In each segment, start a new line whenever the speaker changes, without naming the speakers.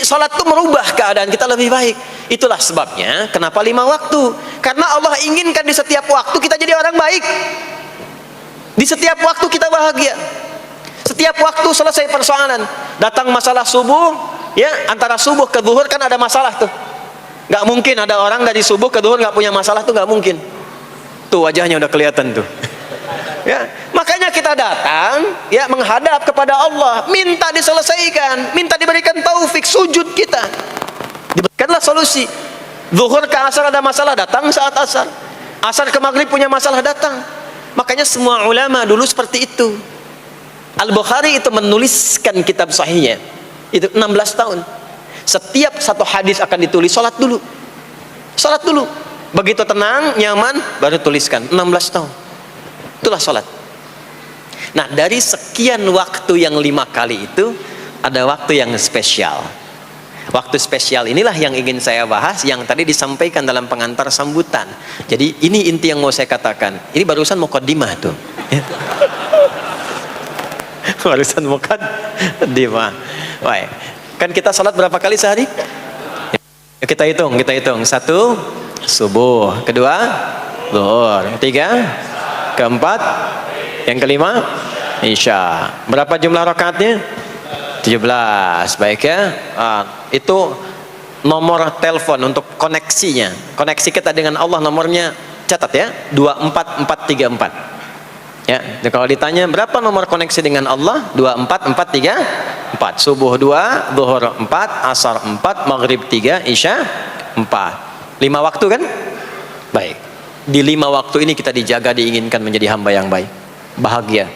sholat itu merubah keadaan kita lebih baik. Itulah sebabnya kenapa 5 waktu. Karena Allah inginkan di setiap waktu kita jadi orang baik. Di setiap waktu kita bahagia. Setiap waktu selesai persoalan. Datang masalah subuh, ya, antara subuh ke zuhur kan ada masalah tuh. Nggak mungkin ada orang dari subuh ke zuhur nggak punya masalah tuh, nggak mungkin. Tuh wajahnya udah kelihatan tuh. Ya, makanya kita datang, ya, menghadap kepada Allah, minta diselesaikan, minta diberikan taufik, sujud kita, diberikanlah solusi. Zuhur ke asar ada masalah, datang saat asar. Asar ke maghrib punya masalah, datang. Makanya semua ulama dulu seperti itu. Al-Bukhari itu menuliskan kitab sahihnya itu 16 tahun. Setiap satu hadis akan ditulis, salat dulu. Salat dulu. Begitu tenang, nyaman, baru tuliskan. 16 tahun. Itulah salat. Nah, dari sekian waktu yang 5 kali itu, ada waktu yang spesial. Waktu spesial inilah yang ingin saya bahas, yang tadi disampaikan dalam pengantar sambutan. Jadi ini inti yang mau saya katakan. Ini barusan muqaddimah tuh. Barusan muqaddimah. Baik. Kan kita salat berapa kali sehari? Kita hitung. 1, subuh. 2, zuhur. 3, keempat, yang kelima, isya. Berapa jumlah rakaatnya? 17. Baik ya. Itu nomor telepon untuk koneksinya. Koneksi kita dengan Allah nomornya catat ya. 24434. Ya, kalau ditanya berapa nomor koneksi dengan Allah? 24434. Subuh 2, zuhur 4, asar 4, maghrib 3, isya 4. 5 waktu kan? Baik. Di 5 waktu ini kita dijaga, diinginkan menjadi hamba yang baik, bahagia,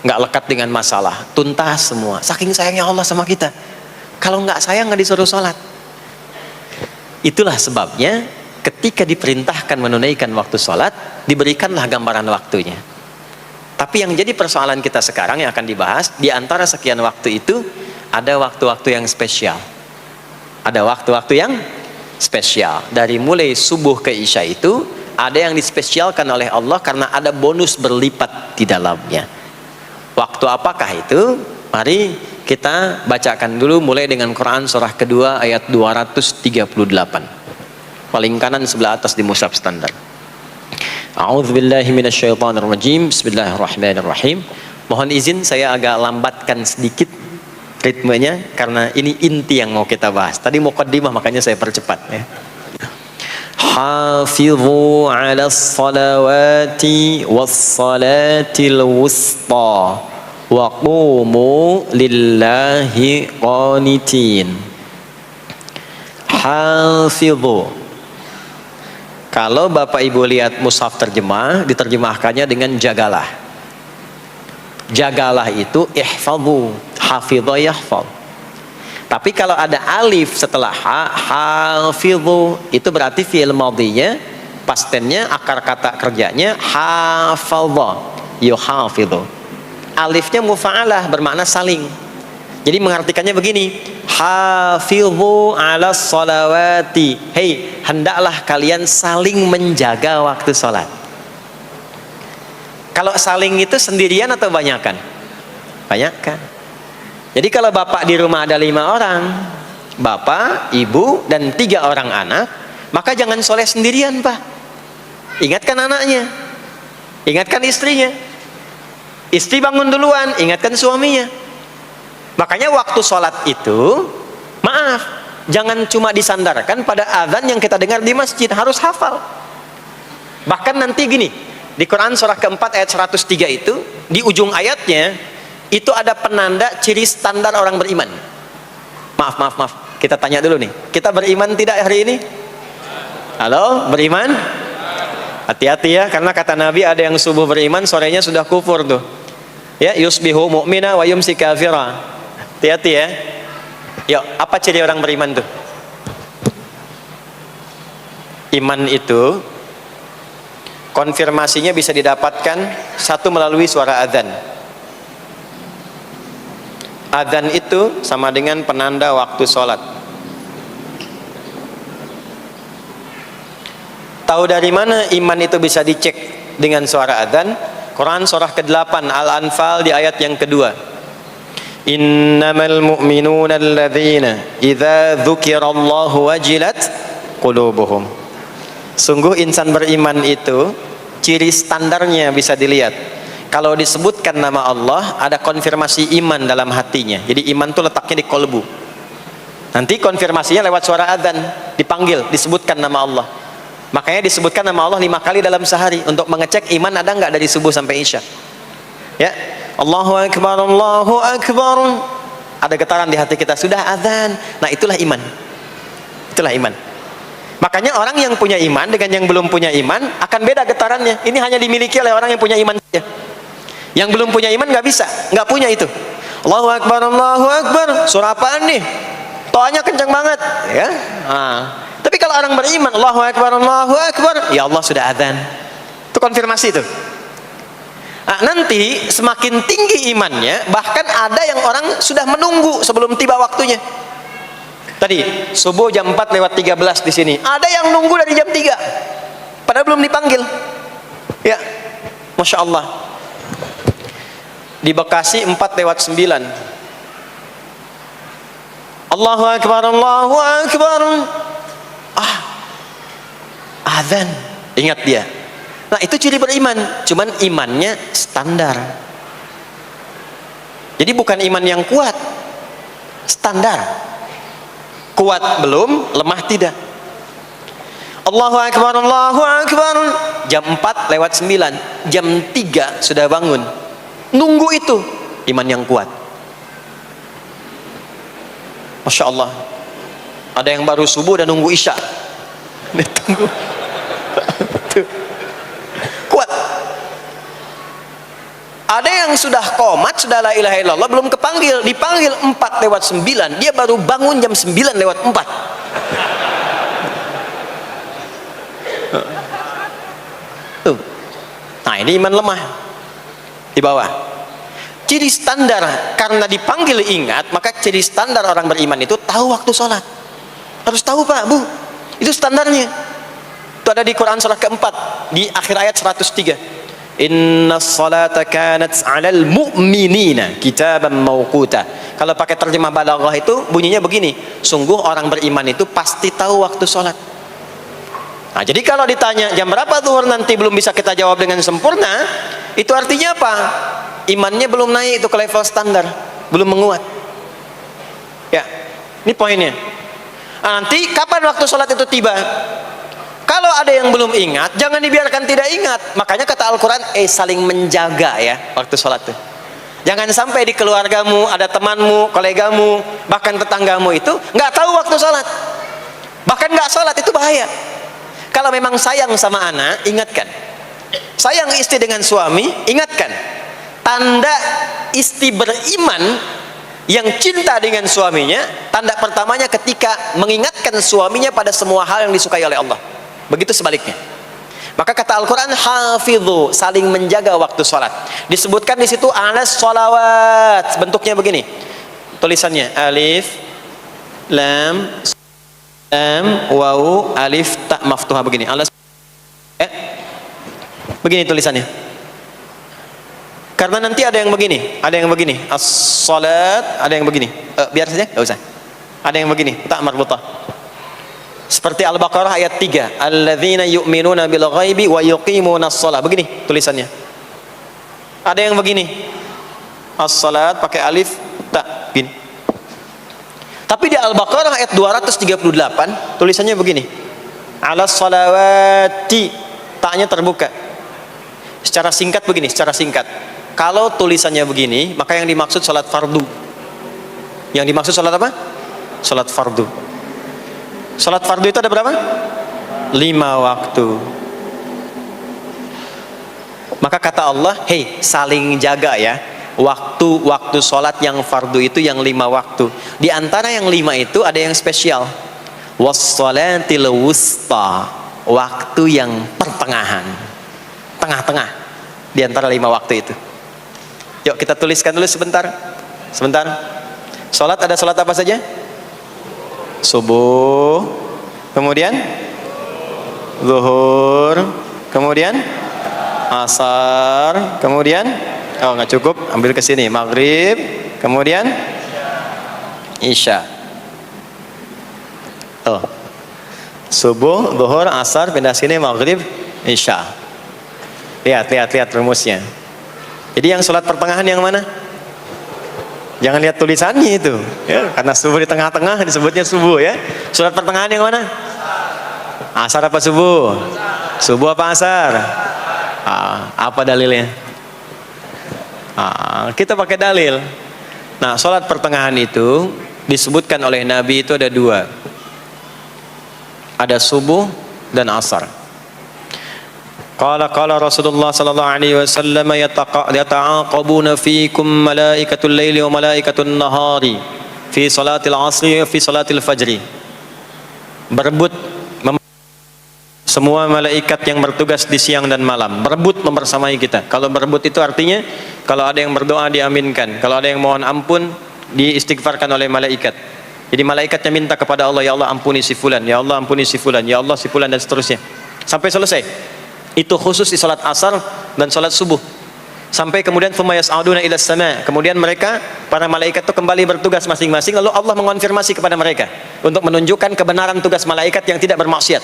nggak lekat dengan masalah, tuntas semua. Saking sayangnya Allah sama kita. Kalau nggak sayang nggak disuruh sholat. Itulah sebabnya ketika diperintahkan menunaikan waktu sholat, diberikanlah gambaran waktunya. Tapi yang jadi persoalan kita sekarang yang akan dibahas, di antara sekian waktu itu ada waktu-waktu yang spesial. Ada waktu-waktu yang spesial. Dari mulai subuh ke isya itu ada yang dispesialkan oleh Allah karena ada bonus berlipat di dalamnya. Waktu apakah itu? Mari kita bacakan dulu mulai dengan Quran surah kedua ayat 238. Paling kanan sebelah atas di mushaf standar. A'udzubillahi minasyaitonirrajim. Bismillahirrahmanirrahim. Mohon izin saya agak lambatkan sedikit ritmenya karena ini inti yang mau kita bahas. Tadi muqaddimah makanya saya percepat ya. Hafidhu 'alas salawati was-salatil wusta wa qumu lillahi qanitin. Hafidhu. Kalau Bapak Ibu lihat mushaf terjemah, diterjemahkannya dengan jagalah. Jagalah itu ihfadhu, hafidha yahfadh. Tapi kalau ada alif setelah hafidhu, itu berarti fi'il madhinya, past tense-nya, akar kata kerjanya hafadha, yuhafidhu. Alifnya mufa'alah, bermakna saling. Jadi mengartikannya begini, hafidhu 'alas salawati. Hei, hendaklah kalian saling menjaga waktu sholat. Kalau saling itu sendirian atau banyakan? Banyakan. Jadi kalau bapak di rumah ada 5 orang, bapak, ibu, dan 3 orang anak, maka jangan soleh sendirian, Pak. Ingatkan anaknya, ingatkan istrinya. Istri bangun duluan, ingatkan suaminya. Makanya waktu sholat itu, maaf, jangan cuma disandarkan pada azan yang kita dengar di masjid, harus hafal. Bahkan nanti gini, di Quran surah keempat ayat 103 itu, di ujung ayatnya, itu ada penanda ciri standar orang beriman. Maaf, kita tanya dulu nih, kita beriman tidak hari ini? Halo, beriman? Hati-hati ya, karena kata Nabi ada yang subuh beriman, sorenya sudah kufur tuh. Ya, yusbihu mu'mina wa yumsi kafira. Hati-hati ya. Yuk, apa ciri orang beriman tuh? Iman itu konfirmasinya bisa didapatkan satu melalui suara adzan. Adzan itu sama dengan penanda waktu sholat. Tahu dari mana iman itu bisa dicek dengan suara adzan? Quran surah ke-8 Al-Anfal di ayat yang kedua. Innamal mu'minuna alladzina idza dzukirallahu wajilat qulubuhum. Sungguh insan beriman itu ciri standarnya bisa dilihat. Kalau disebutkan nama Allah, ada konfirmasi iman dalam hatinya. Jadi iman itu letaknya di kolbu. Nanti konfirmasinya lewat suara adzan, dipanggil, disebutkan nama Allah. Makanya disebutkan nama Allah 5 kali dalam sehari untuk mengecek iman ada nggak dari subuh sampai isya. Ya, Allahu Akbar, Allahu Akbar. Ada getaran di hati kita, sudah adzan. Nah, itulah iman. Itulah iman. Makanya orang yang punya iman dengan yang belum punya iman akan beda getarannya. Ini hanya dimiliki oleh orang yang punya iman saja. Yang belum punya iman nggak bisa, nggak punya itu. Allahu Akbar, Allahu Akbar. Surah apaan nih? Toanya kencang banget, ya. Tapi kalau orang beriman, Allahu Akbar, Allahu Akbar, ya Allah sudah adzan. Itu konfirmasi itu. Nah, nanti semakin tinggi imannya, bahkan ada yang orang sudah menunggu sebelum tiba waktunya. Tadi subuh jam 4 lewat 13 di sini. Ada yang nunggu dari jam 3. Padahal belum dipanggil. Ya. Masya Allah. Di Bekasi 4 lewat 9. Allahu Akbar, Allahu Akbar. Azan. Ingat dia. Nah, itu ciri beriman. Cuman imannya standar. Jadi bukan iman yang kuat. Standar. Kuat belum, lemah tidak. Allahu Akbar, Allahu Akbar. Jam 4 lewat 9. Jam 3 sudah bangun. Nunggu itu iman yang kuat. Masya Allah. Ada yang baru subuh dan nunggu isya. Tunggu. Kuat. Ada yang sudah qomat, sudah la ilaha illallah, belum kepanggil, dipanggil 4 lewat 9, dia baru bangun jam 9 lewat 4. Tuh. Nah, ini iman lemah. Di bawah. Ciri standar, karena dipanggil ingat, maka ciri standar orang beriman itu tahu waktu sholat. Harus tahu Pak, Bu. Itu standarnya. Itu ada di Quran surah keempat, di akhir ayat 103. Inna salata kanat 'alal mu'minina kitaban mawquta. Kalau pakai terjemah balaghah itu bunyinya begini, sungguh orang beriman itu pasti tahu waktu sholat. Nah, jadi kalau ditanya jam berapa zuhur nanti belum bisa kita jawab dengan sempurna, itu artinya apa? Imannya belum naik itu ke level standar, belum menguat. Ya, ini poinnya. Nah, nanti kapan waktu sholat itu tiba? Kalau ada yang belum ingat, jangan dibiarkan tidak ingat. Makanya kata Al-Quran, saling menjaga ya waktu sholat itu. Jangan sampai di keluargamu, ada temanmu, kolegamu, bahkan tetanggamu itu nggak tahu waktu sholat. Bahkan nggak sholat, itu bahaya. Kalau memang sayang sama anak, ingatkan. Sayang istri dengan suami, ingatkan. Tanda istri beriman yang cinta dengan suaminya, tanda pertamanya ketika mengingatkan suaminya pada semua hal yang disukai oleh Allah. Begitu sebaliknya. Maka kata Al-Quran, hafidhu, saling menjaga waktu sholat. Disebutkan di situ alas sholawat, bentuknya begini. Tulisannya alif, lam, waw, alif, ta maftuha begini. Alas, begini tulisannya. Karena nanti ada yang begini, as-salat, ada yang begini. Biar saja, enggak usah. Ada yang begini, ta marbutah. Seperti Al-Baqarah ayat 3, alladzina yu'minuna bil ghaibi wa yuqimunas shalah. Begini tulisannya. Ada yang begini. As-salat pakai alif, ta, begini. Tapi di Al-Baqarah ayat 238 tulisannya begini. Alas salawati, taknya terbuka. Secara singkat begini, secara singkat. Kalau tulisannya begini, maka yang dimaksud salat fardu. Yang dimaksud salat apa? Salat fardu. Salat fardu itu ada berapa? 5 waktu. Maka kata Allah, hei, saling jaga ya. Waktu salat yang fardu itu yang 5 waktu. Di antara yang 5 itu ada yang spesial. Was-salatil wusta, waktu yang pertengahan. Tengah-tengah di antara 5 waktu itu. Yuk kita tuliskan dulu sebentar. Sebentar. Salat ada salat apa saja? Subuh, kemudian zuhur, kemudian asar, kemudian nggak cukup, ambil ke sini maghrib, kemudian isya. Oh, subuh, zuhur, asar, pindah sini, maghrib, isya. Lihat rumusnya. Jadi yang sholat pertengahan yang mana? Jangan lihat tulisannya itu, ya, karena subuh di tengah-tengah disebutnya subuh, ya. Sholat pertengahan yang mana? Asar apa subuh? Subuh apa asar? Apa dalilnya? Kita pakai dalil. Nah, sholat pertengahan itu disebutkan oleh Nabi itu ada dua. Ada subuh dan asar. Qala Rasulullah sallallahu alaihi wasallam yata'aqabuna fiikum malaikatul laili wa malaikatun nahari fi salatil asri wa fi salatil fajri. Berebut semua malaikat yang bertugas di siang dan malam, berebut membersamai kita. Kalau berebut itu artinya kalau ada yang berdoa diaminkan, kalau ada yang mohon ampun diistighfarkan oleh malaikat. Jadi malaikatnya minta kepada Allah, ya Allah ampuni si fulan, ya Allah ampuni si fulan, ya Allah si fulan, dan seterusnya sampai selesai. Itu khusus di salat asar dan salat subuh. Sampai kemudian thumma yas'aduna ila sama, kemudian mereka para malaikat itu kembali bertugas masing-masing, lalu Allah mengonfirmasi kepada mereka untuk menunjukkan kebenaran tugas malaikat yang tidak bermaksiat.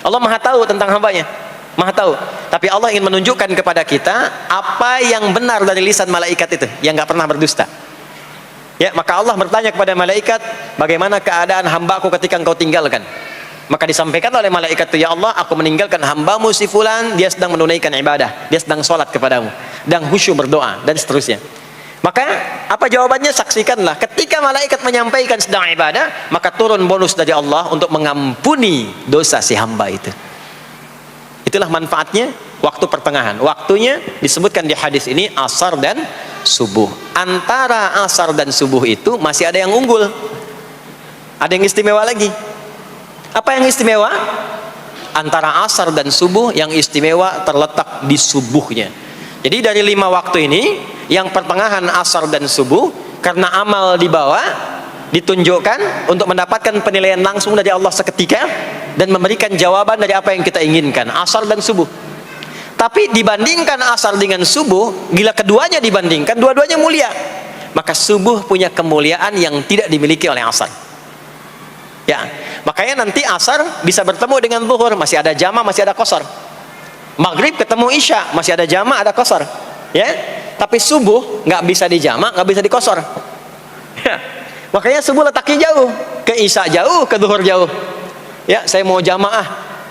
Allah Maha tahu tentang hambanya, Maha tahu, tapi Allah ingin menunjukkan kepada kita apa yang benar dari lisan malaikat itu yang nggak pernah berdusta. Ya, maka Allah bertanya kepada malaikat, bagaimana keadaan hambaku ketika engkau tinggalkan? Maka disampaikan oleh malaikat itu, ya Allah, aku meninggalkan hambamu si fulan, dia sedang menunaikan ibadah, dia sedang sholat kepadamu, dan khusyuk berdoa, dan seterusnya. Maka apa jawabannya? Saksikanlah, ketika malaikat menyampaikan sedang ibadah, maka turun bonus dari Allah untuk mengampuni dosa si hamba itu. Itulah manfaatnya waktu pertengahan. Waktunya disebutkan di hadis ini asar dan subuh. Antara asar dan subuh itu masih ada yang unggul, ada yang istimewa lagi. Apa yang istimewa? Antara asar dan subuh yang istimewa terletak di subuhnya. Jadi dari 5 waktu ini, yang pertengahan asar dan subuh, karena amal di bawah ditunjukkan untuk mendapatkan penilaian langsung dari Allah seketika dan memberikan jawaban dari apa yang kita inginkan, asar dan subuh. Tapi dibandingkan asar dengan subuh, bila keduanya dibandingkan, dua-duanya mulia. Maka subuh punya kemuliaan yang tidak dimiliki oleh asar. Ya, makanya nanti asar bisa bertemu dengan zuhur, masih ada jama, masih ada qasar. Maghrib ketemu isya, masih ada jama, ada qasar. Ya, tapi subuh nggak bisa di jama, nggak bisa di qasar. Ya, makanya subuh letaknya jauh, ke isya jauh, ke zuhur jauh. Ya, saya mau jamaah,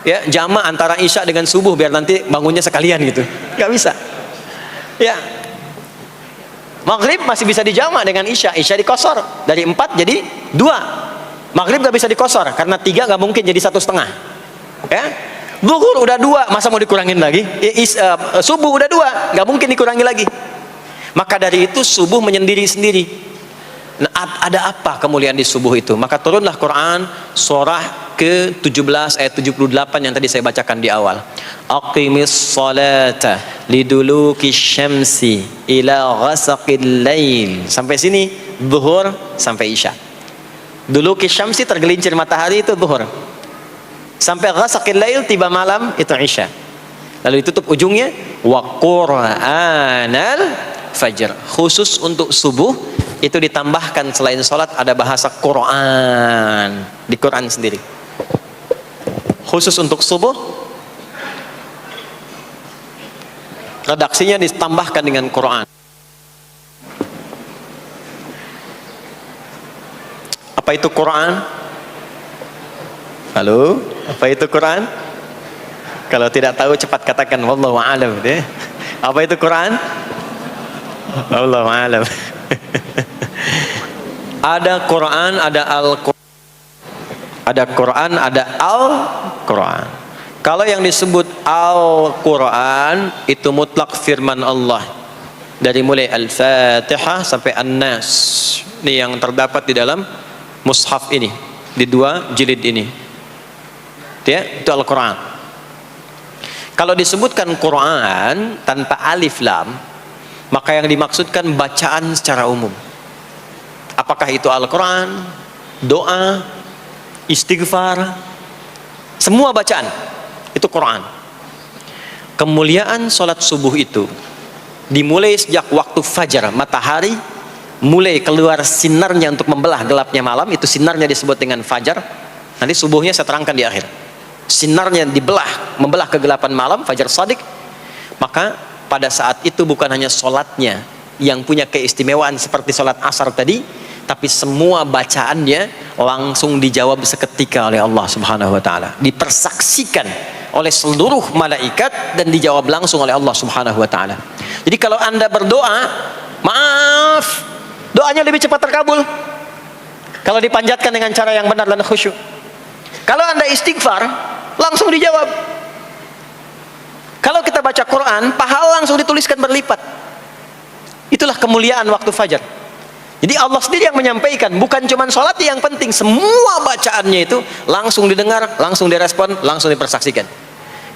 ya jama antara isya dengan subuh biar nanti bangunnya sekalian gitu, nggak bisa. Ya, maghrib masih bisa dijama dengan isya, isya di qasar dari 4 jadi 2. Maghrib gak bisa dikosor karena 3 gak mungkin jadi 1,5. Ya, zuhur udah 2, masa mau dikurangin lagi? Subuh udah 2, gak mungkin dikurangi lagi. Maka dari itu subuh menyendiri sendiri. Nah, ada apa kemuliaan di subuh itu? Maka turunlah Quran surah ke-17 ayat 78 yang tadi saya bacakan di awal. Aqimis salata liduluki syamsi ila ghasaqil lail. Sampai sini zuhur sampai isya. Dulu kisyamsi tergelincir matahari itu zuhur. Sampai ghasaqil lail tiba malam itu isya. Lalu ditutup ujungnya wa qur'anal fajr. Khusus untuk subuh itu ditambahkan selain sholat ada bahasa Quran di Quran sendiri. Khusus untuk subuh redaksinya ditambahkan dengan Quran. Apa itu Quran? Halo, apa itu Quran? Kalau tidak tahu cepat katakan wallahu a'lam deh. Apa itu Quran? Wallahu a'lam. Ada Quran, ada Al-Quran. Ada Quran, ada Al-Quran. Kalau yang disebut Al-Quran itu mutlak firman Allah. Dari mulai Al-Fatihah sampai An-Nas. Ini yang terdapat di dalam mushaf ini, di 2 jilid ini, ya, itu Al-Quran. Kalau disebutkan Quran tanpa alif lam, maka yang dimaksudkan bacaan secara umum. Apakah itu Al-Quran, doa, istighfar, semua bacaan itu Quran. Kemuliaan sholat subuh itu dimulai sejak waktu fajar, matahari mulai keluar sinarnya untuk membelah gelapnya malam, itu sinarnya disebut dengan fajar. Nanti subuhnya saya terangkan di akhir. Sinarnya dibelah, membelah kegelapan malam, fajar shadiq. Maka pada saat itu bukan hanya sholatnya yang punya keistimewaan seperti sholat asar tadi, tapi semua bacaannya langsung dijawab seketika oleh Allah Subhanahu wa taala, dipersaksikan oleh seluruh malaikat dan dijawab langsung oleh Allah Subhanahu wa taala. Jadi kalau Anda berdoa, maaf, doanya lebih cepat terkabul kalau dipanjatkan dengan cara yang benar dan khusyuk. Kalau Anda istighfar, langsung dijawab. Kalau kita baca Quran, pahala langsung dituliskan berlipat. Itulah kemuliaan waktu fajar. Jadi Allah sendiri yang menyampaikan, bukan cuma sholat yang penting, semua bacaannya itu langsung didengar, langsung direspon, langsung dipersaksikan.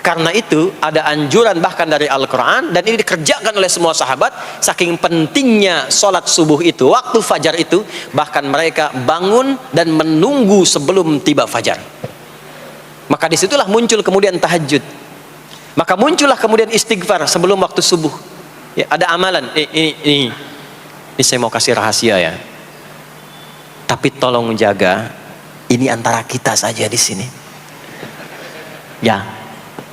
Karena itu ada anjuran bahkan dari Al-Quran, dan ini dikerjakan oleh semua sahabat. Saking pentingnya sholat subuh itu, waktu fajar itu, bahkan mereka bangun dan menunggu sebelum tiba fajar. Maka disitulah muncul kemudian tahajud. Maka muncullah kemudian istighfar sebelum waktu subuh. Ya, ada amalan. Ini saya mau kasih rahasia ya. Tapi tolong jaga, ini antara kita saja di sini. Ya,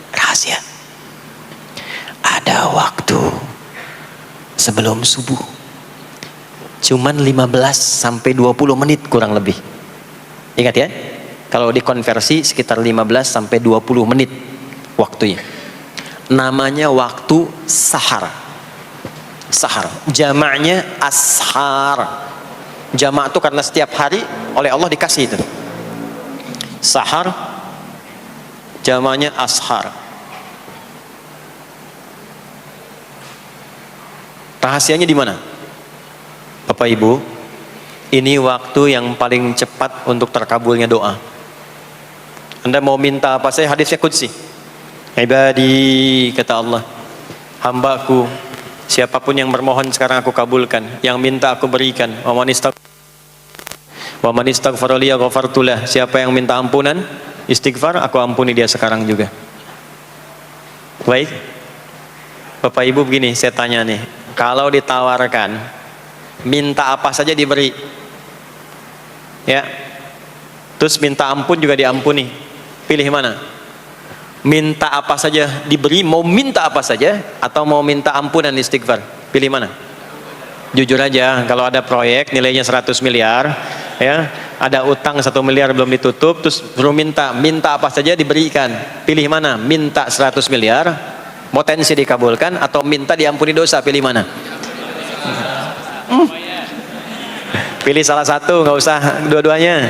rahasia. Ada waktu sebelum subuh. Cuman 15 sampai 20 menit kurang lebih. Ingat ya. Kalau dikonversi sekitar 15 sampai 20 menit waktunya. Namanya waktu sahar. Sahar, jamaknya ashar. Jamak itu karena setiap hari oleh Allah dikasih itu. Sahar, jamaknya ashar. Rahasianya di mana? Bapak Ibu, ini waktu yang paling cepat untuk terkabulnya doa. Anda mau minta apa saja, hadisnya qudsi. Ibadi, kata Allah, hambaku, siapapun yang bermohon sekarang aku kabulkan, yang minta aku berikan. Wa man istaghfara li ghafartu lah. Siapa yang minta ampunan, istighfar, aku ampuni dia sekarang juga. Baik. Bapak Ibu begini, saya tanya nih, kalau ditawarkan minta apa saja diberi. Ya. Terus minta ampun juga diampuni. Pilih mana? Minta apa saja diberi, mau minta apa saja, atau mau minta ampunan istighfar? Pilih mana? Jujur aja, kalau ada proyek nilainya 100 miliar, ya, ada utang 1 miliar belum ditutup, terus belum minta apa saja diberikan. Pilih mana? Minta 100 miliar, potensi dikabulkan, atau minta diampuni dosa? Pilih mana? Pilih salah satu, nggak usah dua-duanya.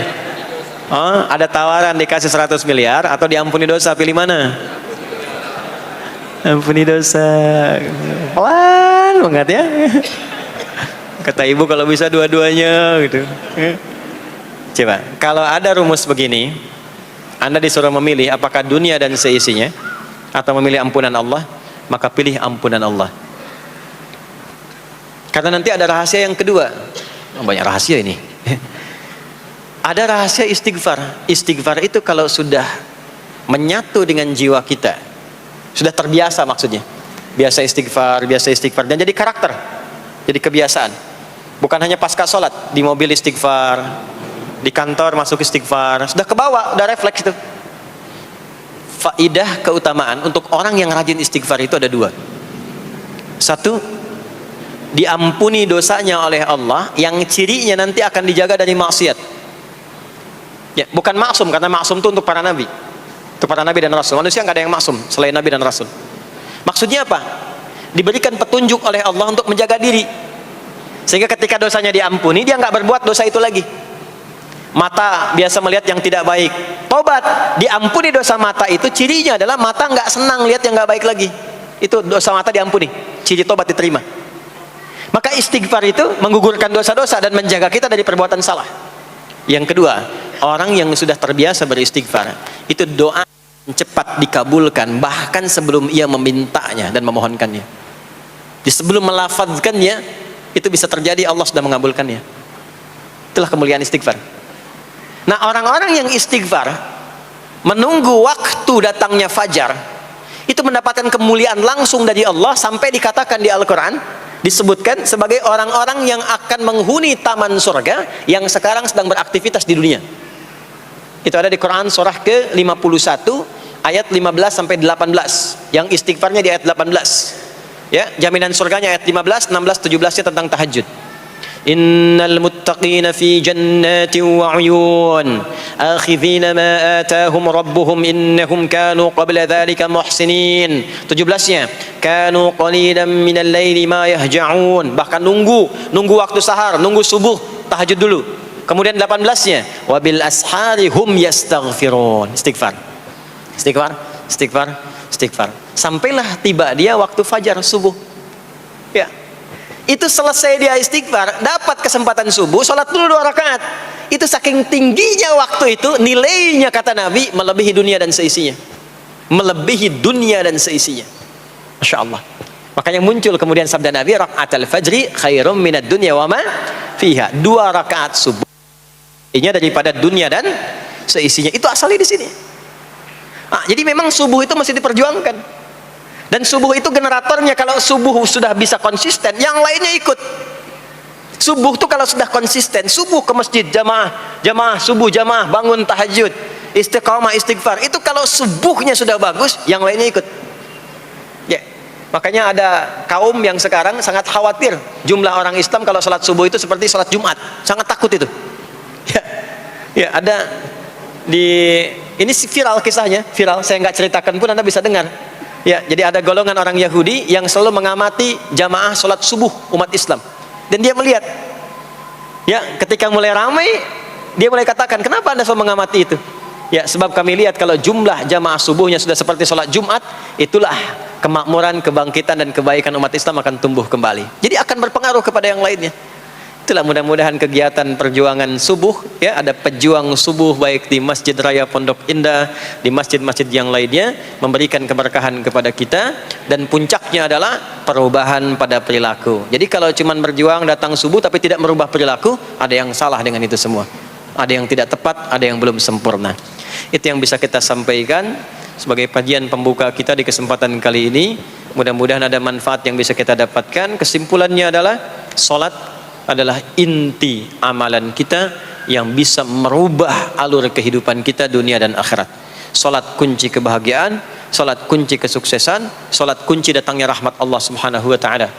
Oh, ada tawaran dikasih 100 miliar atau diampuni dosa, pilih mana? Ampuni dosa. Pelan banget ya. Kata ibu kalau bisa dua-duanya gitu. Coba, kalau ada rumus begini, Anda disuruh memilih apakah dunia dan seisinya atau memilih ampunan Allah, maka pilih ampunan Allah. Karena nanti ada rahasia yang kedua. Banyak rahasia ini. Ada rahasia istighfar. Istighfar itu kalau sudah menyatu dengan jiwa kita, sudah terbiasa, maksudnya biasa istighfar, dan jadi karakter, jadi kebiasaan. Bukan hanya pasca sholat, di mobil istighfar, di kantor masuk istighfar, sudah kebawa, udah refleks itu. Faidah keutamaan untuk orang yang rajin istighfar itu ada dua. Satu, diampuni dosanya oleh Allah, yang cirinya nanti akan dijaga dari maksiat. Ya, bukan maksum, karena maksum itu untuk para nabi. Untuk para nabi dan rasul. Manusia nggak ada yang maksum selain nabi dan rasul. Maksudnya apa? Diberikan petunjuk oleh Allah untuk menjaga diri. Sehingga ketika dosanya diampuni, dia nggak berbuat dosa itu lagi. Mata biasa melihat yang tidak baik, tobat, diampuni dosa mata itu, cirinya adalah mata nggak senang lihat yang nggak baik lagi. Itu dosa mata diampuni, ciri tobat diterima. Maka istighfar itu menggugurkan dosa-dosa dan menjaga kita dari perbuatan salah. Yang kedua, orang yang sudah terbiasa beristighfar, itu doa cepat dikabulkan bahkan sebelum ia memintanya dan memohonkannya. Jadi sebelum melafazkannya, itu bisa terjadi Allah sudah mengabulkannya. Itulah kemuliaan istighfar. Nah, orang-orang yang istighfar menunggu waktu datangnya fajar, itu mendapatkan kemuliaan langsung dari Allah, sampai dikatakan di Al-Quran, disebutkan sebagai orang-orang yang akan menghuni taman surga yang sekarang sedang beraktivitas di dunia. Itu ada di Quran surah ke-51 ayat 15 sampai 18. Yang istighfarnya di ayat 18. Ya, jaminan surganya ayat 15, 16, 17-nya tentang tahajud. Innal muttaqina fi jannatin wa 'uyun akhidhina ma atahum rabbuhum innahum kanu qabla dhalika muhsinin. 17-nya kanu qalilan minal laili ma yahja'un, bahkan nunggu waktu sahar, nunggu subuh, tahajud dulu. Kemudian 18-nya wabil ashari hum yastaghfirun, istighfar sampailah tiba dia waktu fajar subuh. Ya, itu selesai dia istighfar, dapat kesempatan subuh, sholat dulu 2 rakaat. Itu saking tingginya waktu itu, nilainya kata Nabi melebihi dunia dan seisinya. Melebihi dunia dan seisinya. Masya Allah. Makanya muncul kemudian sabda Nabi, raka'atul fajri khairum minad dunya wa ma fiha. 2 rakaat subuh ini daripada dunia dan seisinya. Itu asalnya di sini. Jadi memang subuh itu masih diperjuangkan. Dan subuh itu generatornya, kalau subuh sudah bisa konsisten, yang lainnya ikut. Subuh itu kalau sudah konsisten, subuh ke masjid jamaah subuh jamaah, bangun tahajud, istiqamah istighfar, itu kalau subuhnya sudah bagus, yang lainnya ikut. Ya, makanya ada kaum yang sekarang sangat khawatir jumlah orang Islam kalau sholat subuh itu seperti sholat Jumat, sangat takut itu. Ya, ada ini viral kisahnya, viral, saya nggak ceritakan pun Anda bisa dengar. Ya, jadi ada golongan orang Yahudi yang selalu mengamati jamaah sholat subuh umat Islam, dan dia melihat, ya, ketika mulai ramai, dia mulai katakan, kenapa Anda selalu mengamati itu? Ya, sebab kami lihat kalau jumlah jamaah subuhnya sudah seperti sholat Jumat, itulah kemakmuran, kebangkitan dan kebaikan umat Islam akan tumbuh kembali. Jadi akan berpengaruh kepada yang lainnya. Itulah mudah-mudahan kegiatan perjuangan subuh, ya, ada pejuang subuh baik di Masjid Raya Pondok Indah, di masjid-masjid yang lainnya, memberikan keberkahan kepada kita, dan puncaknya adalah perubahan pada perilaku. Jadi kalau cuma berjuang datang subuh tapi tidak merubah perilaku, ada yang salah dengan itu semua. Ada yang tidak tepat, ada yang belum sempurna. Itu yang bisa kita sampaikan sebagai kajian pembuka kita di kesempatan kali ini. Mudah-mudahan ada manfaat yang bisa kita dapatkan. Kesimpulannya adalah salat adalah inti amalan kita yang bisa merubah alur kehidupan kita dunia dan akhirat. Salat kunci kebahagiaan, salat kunci kesuksesan, salat kunci datangnya rahmat Allah Subhanahu wa taala.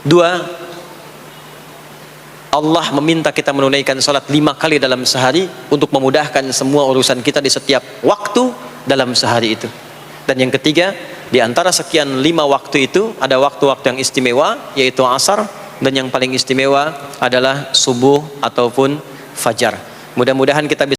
2, Allah meminta kita menunaikan salat 5 kali dalam sehari untuk memudahkan semua urusan kita di setiap waktu dalam sehari itu. Dan yang ketiga, di antara sekian 5 waktu itu ada waktu-waktu yang istimewa, yaitu asar, dan yang paling istimewa adalah subuh ataupun fajar. Mudah-mudahan kita bisa